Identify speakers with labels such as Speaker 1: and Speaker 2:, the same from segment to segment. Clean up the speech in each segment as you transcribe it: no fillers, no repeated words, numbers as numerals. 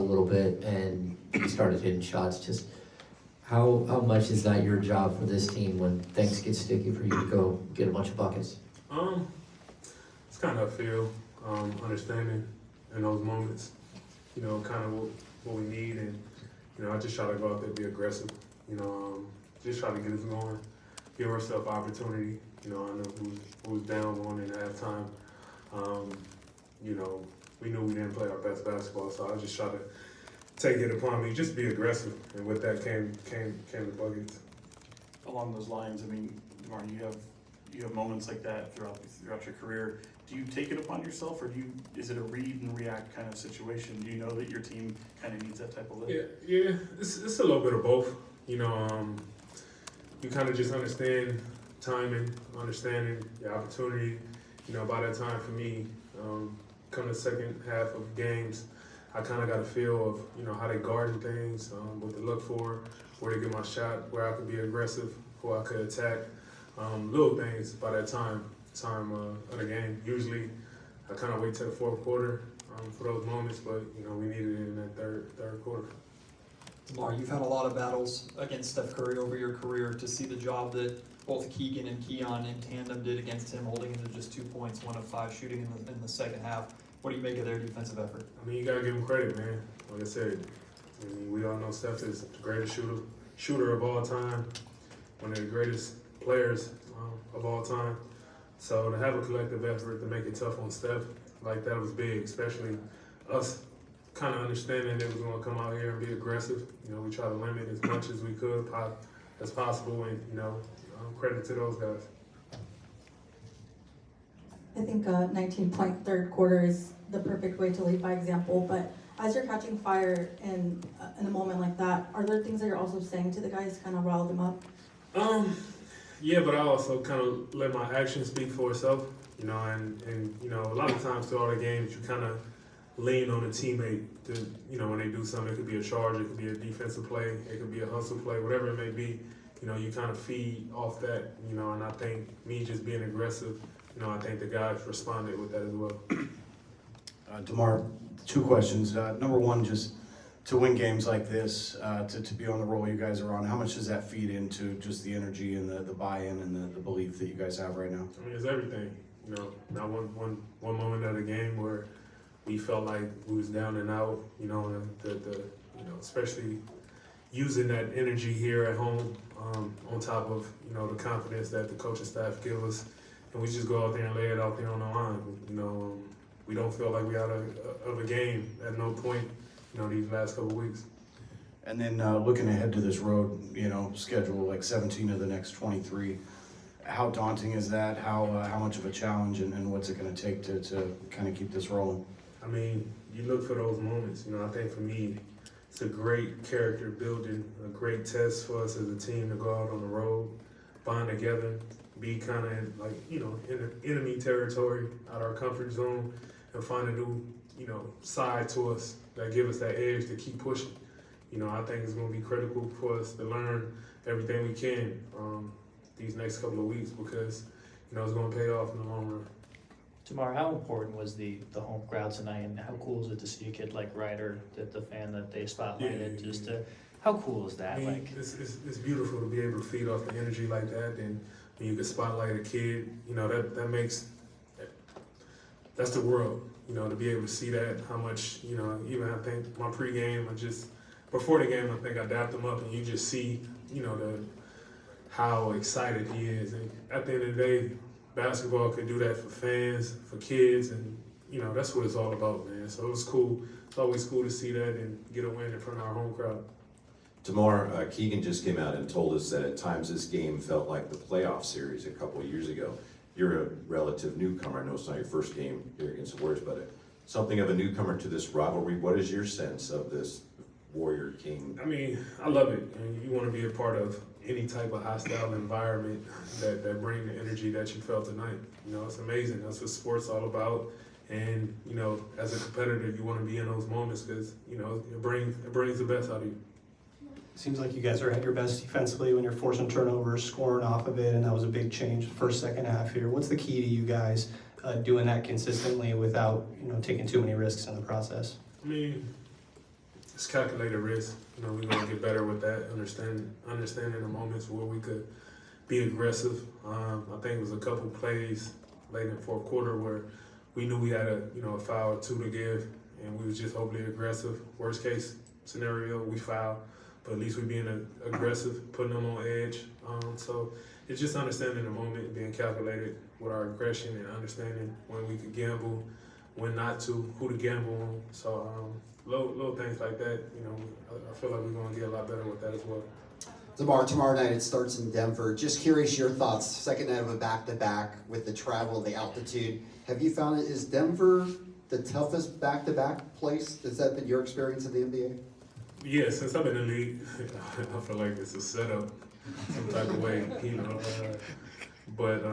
Speaker 1: a little bit and you started hitting shots. Just how much is that your job for this team when things get sticky for you to go get a bunch of buckets?
Speaker 2: It's kind of a feel, understanding in those moments, kind of what we need. And, I just try to go out there, be aggressive, just try to get us going, give ourselves opportunity. I know who was down going into halftime. We knew we didn't play our best basketball, so I just try to take it upon me, just be aggressive. And with that came the buckets.
Speaker 3: Along those lines, I mean, DeMar, you have moments like that throughout your career. Do you take it upon yourself, or is it a read and react kind of situation? Do you know that your team kind of needs that type of lift?
Speaker 2: Yeah, it's a little bit of both. You kind of just understand timing, understanding the opportunity. By that time for me, come the second half of games, I kind of got a feel of how they guarding things, what to look for, where to get my shot, where I could be aggressive, who I could attack. Little things by that time of the game. Usually, I kind of wait till the fourth quarter for those moments, but we needed it in that third quarter.
Speaker 4: DeMar, you've had a lot of battles against Steph Curry over your career. To see the job that both Keegan and Keon in tandem did against him, holding him to just 2 points, 1 of 5 shooting in the second half. What do you make of their defensive effort?
Speaker 2: I mean, you gotta give them credit, man. Like I said, we all know Steph is the greatest shooter of all time, one of the greatest players of all time. So to have a collective effort to make it tough on Steph, like that was big, especially us kind of understanding that we were going to come out here and be aggressive. We try to limit as much as we could as possible, and credit to those guys.
Speaker 5: I think a 19-point third quarter is the perfect way to lead by example, but as you're catching fire in a moment like that, are there things that you're also saying to the guys to kind of rile them up?
Speaker 2: Yeah, but I also kind of let my actions speak for itself, and a lot of times throughout the games, you kind of lean on a teammate to, when they do something. It could be a charge, it could be a defensive play, it could be a hustle play, whatever it may be. You kind of feed off that, and I think me just being aggressive, I think the guys responded with that as well.
Speaker 6: DeMar, 2 questions. Number one, just to win games like this, to be on the roll you guys are on, how much does that feed into just the energy and the buy-in and the belief that you guys have right now?
Speaker 2: I mean, it's everything. Not one moment of the game where we felt like we was down and out. Especially using that energy here at home, on top of the confidence that the coaching staff give us, and we just go out there and lay it out there on the line. We don't feel like we out of a game at no point. These last couple of weeks.
Speaker 6: And then looking ahead to this road, schedule, like 17 of the next 23, how daunting is that? How much of a challenge, and what's it going to take to kind of keep this rolling?
Speaker 2: I mean, you look for those moments. I think for me, it's a great character building, a great test for us as a team to go out on the road, bond together, be kind of like, in enemy territory, out our comfort zone, and find a new, side to us that give us that edge to keep pushing. I think it's going to be critical for us to learn everything we can these next couple of weeks, because, it's going to pay off in the long run.
Speaker 7: DeMar, how important was the home crowd tonight, and how cool is it to see a kid like Ryder, the fan that they spotlighted?
Speaker 2: Yeah.
Speaker 7: How cool is that?
Speaker 2: I mean, it's beautiful to be able to feed off the energy like that, and when you can spotlight a kid, that makes, that's the world, to be able to see that, how much, even I think my pregame, before the game, I think I dapped him up, and you just see, how excited he is. And at the end of the day, basketball could do that for fans, for kids, and, that's what it's all about, man. So it was cool. It's always cool to see that and get a win in front of our home crowd.
Speaker 8: DeMar, Keegan just came out and told us that at times this game felt like the playoff series a couple of years ago. You're a relative newcomer. I know it's not your first game here against the Warriors, but something of a newcomer to this rivalry. What is your sense of this Warrior King?
Speaker 2: I mean, I love it. And you want to be a part of any type of hostile environment that bring the energy that you felt tonight. It's amazing. That's what sports all about. And, as a competitor, you want to be in those moments because, it brings the best out of you.
Speaker 9: Seems like you guys are at your best defensively when you're forcing turnovers, scoring off of it, and that was a big change first, second half here. What's the key to you guys doing that consistently without taking too many risks in the process?
Speaker 2: I mean, it's calculated risk. You know, we're gonna get better with that, understanding the moments where we could be aggressive. I think it was a couple plays late in the fourth quarter where we knew we had a foul or two to give, and we was just hopefully aggressive. Worst case scenario, we foul, but at least we being aggressive, putting them on edge. So it's just understanding the moment, being calculated with our aggression, and understanding when we could gamble, when not to, who to gamble on. So little things like that, I feel like we're gonna get a lot better with that as well.
Speaker 10: DeMar, tomorrow night it starts in Denver. Just curious your thoughts. Second night of a back-to-back with the travel, the altitude. Have you found is Denver the toughest back-to-back place? Has that been your experience in the NBA?
Speaker 2: Yeah, since I've been in the league, I feel like it's a setup, some type of way, But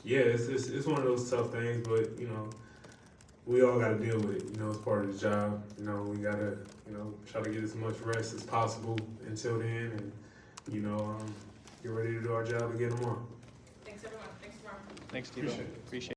Speaker 2: yeah, it's one of those tough things. But we all got to deal with it. It's part of the job. We gotta try to get as much rest as possible until then, and get ready to do our job again tomorrow.
Speaker 11: Thanks everyone. Thanks tomorrow.
Speaker 7: Thanks, Steve.
Speaker 2: Appreciate it.
Speaker 7: Appreciate it.